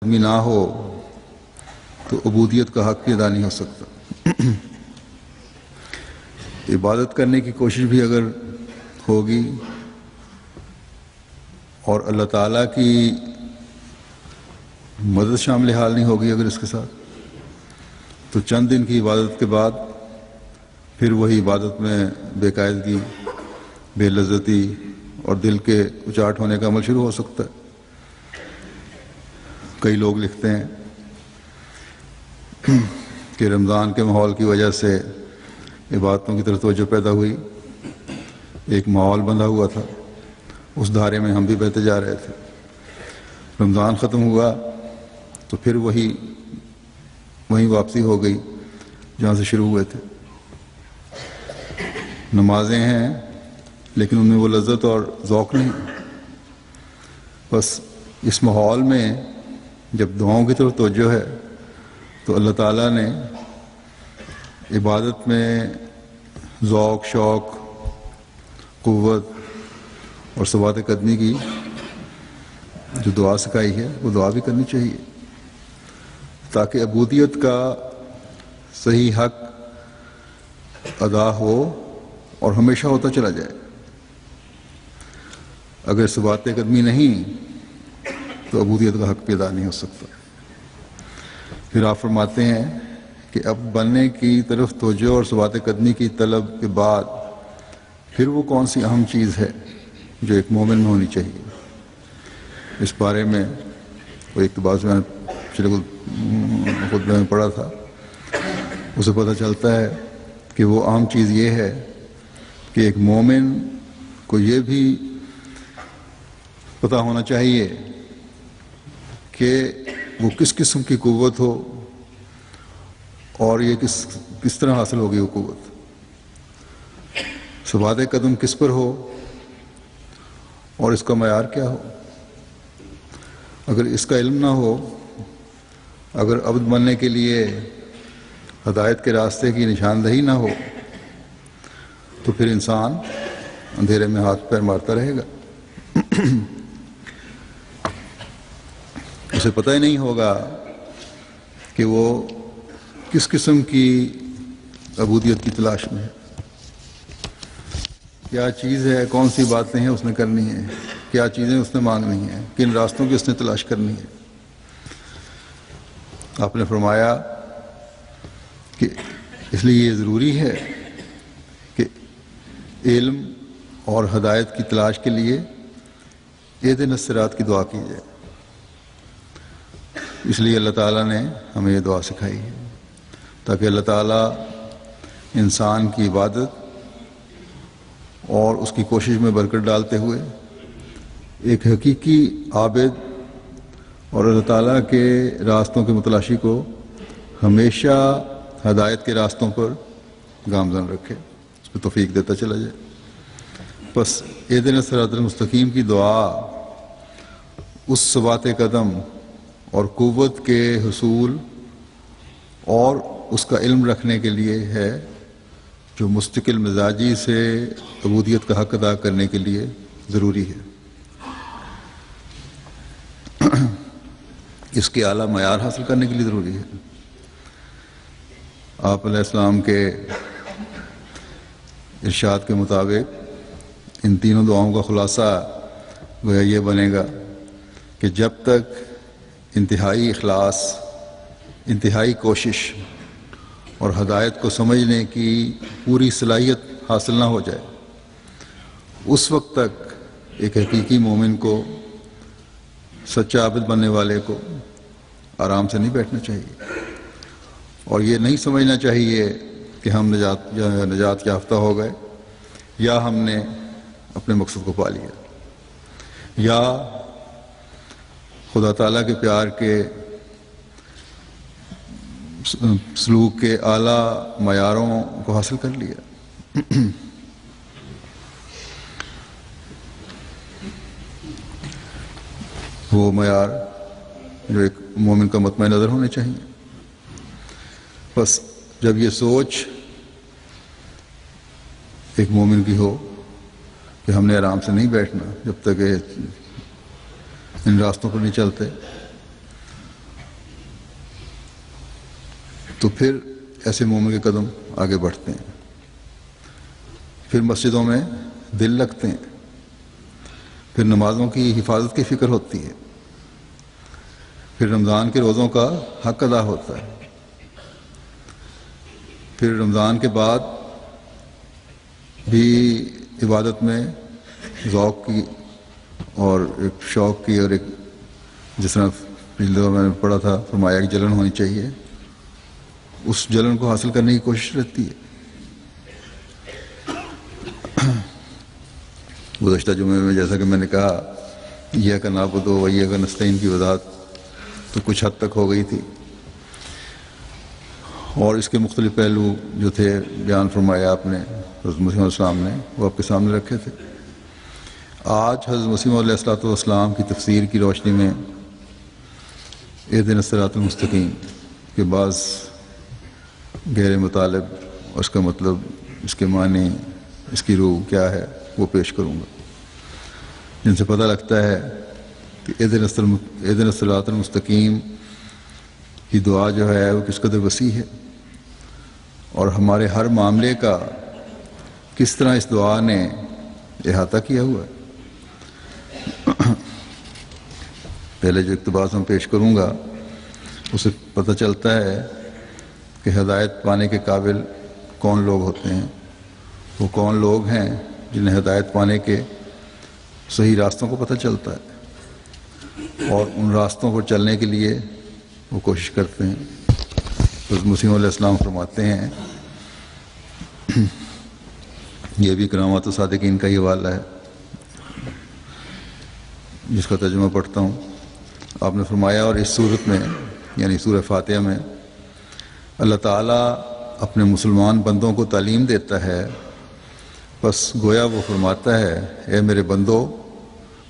قدمی نہ ہو تو عبودیت کا حق بھی ادا نہیں ہو سکتا۔ عبادت کرنے کی کوشش بھی اگر ہوگی اور اللہ تعالیٰ کی مدد شامل حال نہیں ہوگی اگر اس کے ساتھ، تو چند دن کی عبادت کے بعد پھر وہی عبادت میں بے قاعدگی، بے لذتی اور دل کے اچاٹ ہونے کا عمل شروع ہو سکتا ہے۔ کئی لوگ لکھتے ہیں کہ رمضان کے ماحول کی وجہ سے عبادتوں کی طرف توجہ پیدا ہوئی، ایک ماحول بندھا ہوا تھا، اس دھارے میں ہم بھی بہتے جا رہے تھے۔ رمضان ختم ہوا تو پھر وہیں واپسی ہو گئی جہاں سے شروع ہوئے تھے۔ نمازیں ہیں لیکن ان میں وہ لذت اور ذوق نہیں۔ بس اس ماحول میں جب دعاؤں کی طرف توجہ ہے تو اللہ تعالیٰ نے عبادت میں ذوق، شوق، قوت اور ثبات قدمی کی جو دعا سکھائی ہے وہ دعا بھی کرنی چاہیے، تاکہ عبودیت کا صحیح حق ادا ہو اور ہمیشہ ہوتا چلا جائے۔ اگر ثبات قدمی نہیں تو عبودیت کا حق بھی ادا نہیں ہو سکتا۔ پھر آپ فرماتے ہیں کہ اب بننے کی طرف توجہ اور ثبات قدمی کی طلب کے بعد پھر وہ کون سی اہم چیز ہے جو ایک مومن میں ہونی چاہیے؟ اس بارے میں وہ اقتباس میں پچھلے خطبے میں پڑھا تھا، اسے پتہ چلتا ہے کہ وہ اہم چیز یہ ہے کہ ایک مومن کو یہ بھی پتہ ہونا چاہیے کہ وہ کس قسم کی قوت ہو اور یہ کس طرح حاصل ہوگی وہ قوت، ثبات قدم کس پر ہو اور اس کا معیار کیا ہو۔ اگر اس کا علم نہ ہو، اگر عبد بننے کے لیے ہدایت کے راستے کی نشاندہی نہ ہو تو پھر انسان اندھیرے میں ہاتھ پیر مارتا رہے گا۔ اسے پتہ ہی نہیں ہوگا کہ وہ کس قسم کی عبودیت کی تلاش میں ہے، کیا چیز ہے، کون سی باتیں ہیں اس نے کرنی ہیں، کیا چیزیں اس نے مانگنی ہیں، کن راستوں کی اس نے تلاش کرنی ہے۔ آپ نے فرمایا کہ اس لیے یہ ضروری ہے کہ علم اور ہدایت کی تلاش کے لیے اہدنا الصراط کی دعا کی جائے۔ اس لیے اللہ تعالیٰ نے ہمیں یہ دعا سکھائی ہے تاکہ اللہ تعالیٰ انسان کی عبادت اور اس کی کوشش میں برکت ڈالتے ہوئے ایک حقیقی عابد اور اللہ تعالیٰ کے راستوں کے متلاشی کو ہمیشہ ہدایت کے راستوں پر گامزن رکھے، اس پہ توفیق دیتا چلا جائے۔ بس اہدنا الصراط المستقیم کی دعا اس ثبات قدم اور قوت کے حصول اور اس کا علم رکھنے کے لیے ہے جو مستقل مزاجی سے عبودیت کا حق ادا کرنے کے لیے ضروری ہے۔ اس کے اعلیٰ معیار حاصل کرنے کے لیے ضروری ہے۔ آپ علیہ السلام کے ارشاد کے مطابق ان تینوں دعاؤں کا خلاصہ گویا یہ بنے گا کہ جب تک انتہائی اخلاص، انتہائی کوشش اور ہدایت کو سمجھنے کی پوری صلاحیت حاصل نہ ہو جائے، اس وقت تک ایک حقیقی مومن کو، سچا عابد بننے والے کو آرام سے نہیں بیٹھنا چاہیے، اور یہ نہیں سمجھنا چاہیے کہ ہم نجات یافتہ ہو گئے یا ہم نے اپنے مقصد کو پا لیا یا خدا تعالیٰ کے پیار کے سلوک کے اعلیٰ معیاروں کو حاصل کر لیا۔ وہ معیار جو ایک مومن کا مطمئن نظر ہونے چاہیے۔ بس جب یہ سوچ ایک مومن کی ہو کہ ہم نے آرام سے نہیں بیٹھنا جب تک ان راستوں پر نہیں چلتے، تو پھر ایسے مومن کے قدم آگے بڑھتے ہیں، پھر مسجدوں میں دل لگتے ہیں، پھر نمازوں کی حفاظت کی فکر ہوتی ہے، پھر رمضان کے روزوں کا حق ادا ہوتا ہے، پھر رمضان کے بعد بھی عبادت میں ذوق کی اور ایک شوق کی اور ایک جس طرح پچھلے دور میں نے پڑھا تھا فرمایا کہ جلن ہونی چاہیے، اس جلن کو حاصل کرنے کی کوشش رہتی ہے۔ گزشتہ جمعے میں جیسا کہ میں نے کہا ایاک نعبد و ایاک نستعین کی وضاحت تو کچھ حد تک ہو گئی تھی، اور اس کے مختلف پہلو جو تھے بیان فرمایا آپ نے، حضرت مسیح علیہ السلام نے وہ آپ کے سامنے رکھے تھے۔ آج حضرت مسیح علیہ السلام کی تفسیر کی روشنی میں اہدنا الصراط المستقیم کے بعض گہرے مطالب اور اس کا مطلب، اس کے معنی، اس کی روح کیا ہے وہ پیش کروں گا، جن سے پتہ لگتا ہے کہ اہدنا الصراط المستقیم کی دعا جو ہے وہ کس قدر وسیع ہے، اور ہمارے ہر معاملے کا کس طرح اس دعا نے احاطہ کیا ہوا ہے۔ پہلے جو اقتباس میں پیش کروں گا اسے پتہ چلتا ہے کہ ہدایت پانے کے قابل کون لوگ ہوتے ہیں، وہ کون لوگ ہیں جنہیں ہدایت پانے کے صحیح راستوں کو پتہ چلتا ہے اور ان راستوں پر چلنے کے لیے وہ کوشش کرتے ہیں۔ حضرت مسیح علیہ السلام فرماتے ہیں، یہ بھی کرامات الصادقین کا ہی حوالہ ہے جس کا ترجمہ پڑھتا ہوں۔ آپ نے فرمایا، اور اس صورت میں یعنی سورہ فاتحہ میں اللہ تعالیٰ اپنے مسلمان بندوں کو تعلیم دیتا ہے، بس گویا وہ فرماتا ہے، اے میرے بندو،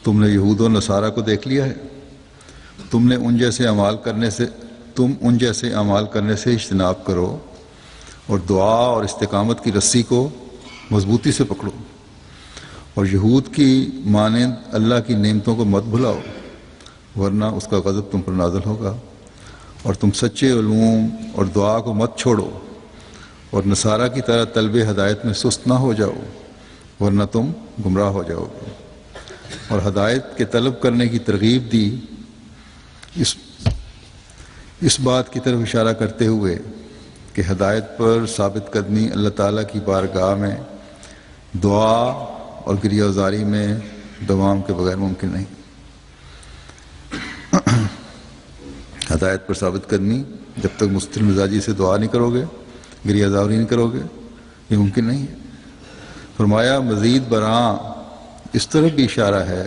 تم نے یہود و نصارہ کو دیکھ لیا ہے، تم ان جیسے اعمال کرنے سے اجتناب کرو اور دعا اور استقامت کی رسی کو مضبوطی سے پکڑو، اور یہود کی مانند اللہ کی نعمتوں کو مت بھلاؤ، ورنہ اس کا غضب تم پر نازل ہوگا، اور تم سچے علوم اور دعا کو مت چھوڑو، اور نصارہ کی طرح طلب ہدایت میں سست نہ ہو جاؤ، ورنہ تم گمراہ ہو جاؤ گے۔ اور ہدایت کے طلب کرنے کی ترغیب دی، اس بات کی طرف اشارہ کرتے ہوئے کہ ہدایت پر ثابت قدمی اللہ تعالیٰ کی بارگاہ میں دعا اور گریہ زاری میں دوام کے بغیر ممکن نہیں۔ ہدایت پر ثابت قدمی جب تک مستقل مزاجی سے دعا نہیں کرو گے، گریہ زاری نہیں کرو گے، یہ ممکن نہیں ہے۔ فرمایا مزید برآں اس طرح بھی اشارہ ہے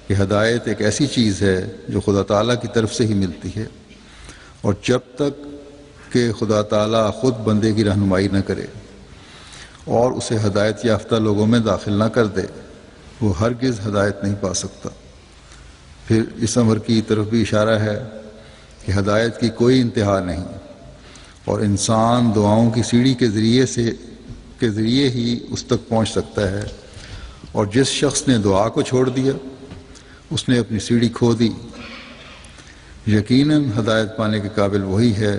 کہ ہدایت ایک ایسی چیز ہے جو خدا تعالیٰ کی طرف سے ہی ملتی ہے، اور جب تک کہ خدا تعالیٰ خود بندے کی رہنمائی نہ کرے اور اسے ہدایت یافتہ لوگوں میں داخل نہ کر دے، وہ ہرگز ہدایت نہیں پا سکتا۔ پھر اس امر کی طرف بھی اشارہ ہے کہ ہدایت کی کوئی انتہا نہیں، اور انسان دعاؤں کی سیڑھی کے ذریعے ہی اس تک پہنچ سکتا ہے، اور جس شخص نے دعا کو چھوڑ دیا اس نے اپنی سیڑھی کھو دی۔ یقیناً ہدایت پانے کے قابل وہی ہے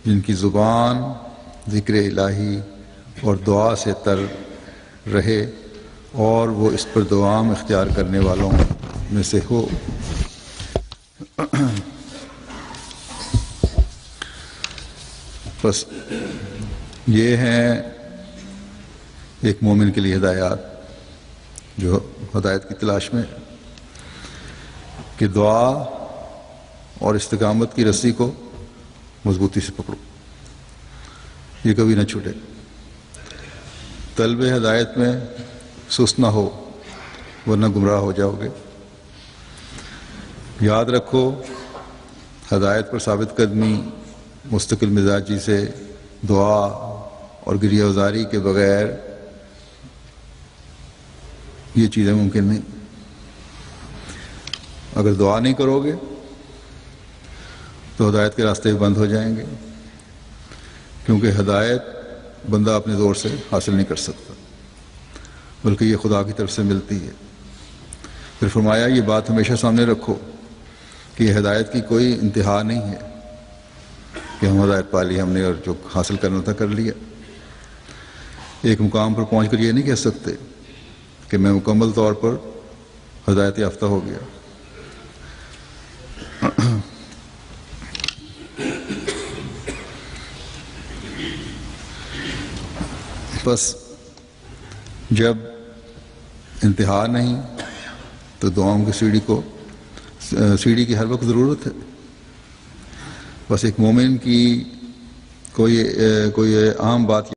جن کی زبان ذکر الہی اور دعا سے تر رہے اور وہ اس پر دوام اختیار کرنے والوں میں سے ہو۔ بس یہ ہیں ایک مومن کے لیے ہدایات جو ہدایت کی تلاش میں کہ دعا اور استقامت کی رسی کو مضبوطی سے پکڑو، یہ کبھی نہ چھوٹے، طلب ہدایت میں سست نہ ہو ورنہ گمراہ ہو جاؤ گے۔ یاد رکھو ہدایت پر ثابت قدمی مستقل مزاجی سے دعا اور گریہ وزاری کے بغیر یہ چیزیں ممکن نہیں۔ اگر دعا نہیں کرو گے تو ہدایت کے راستے بند ہو جائیں گے، کیونکہ ہدایت بندہ اپنے زور سے حاصل نہیں کر سکتا، بلکہ یہ خدا کی طرف سے ملتی ہے۔ پھر فرمایا یہ بات ہمیشہ سامنے رکھو کہ یہ ہدایت کی کوئی انتہا نہیں ہے، کہ ہم ہدایت پا لی ہم نے اور جو حاصل کرنا تھا کر لیا. ایک مقام پر پہنچ کر یہ نہیں کہہ سکتے کہ میں مکمل طور پر ہدایت یافتہ ہو گیا. بس جب انتہا نہیں تو دعاؤں کی سیڑھی کی ہر وقت ضرورت ہے. بس ایک مومن کی کوئی عام بات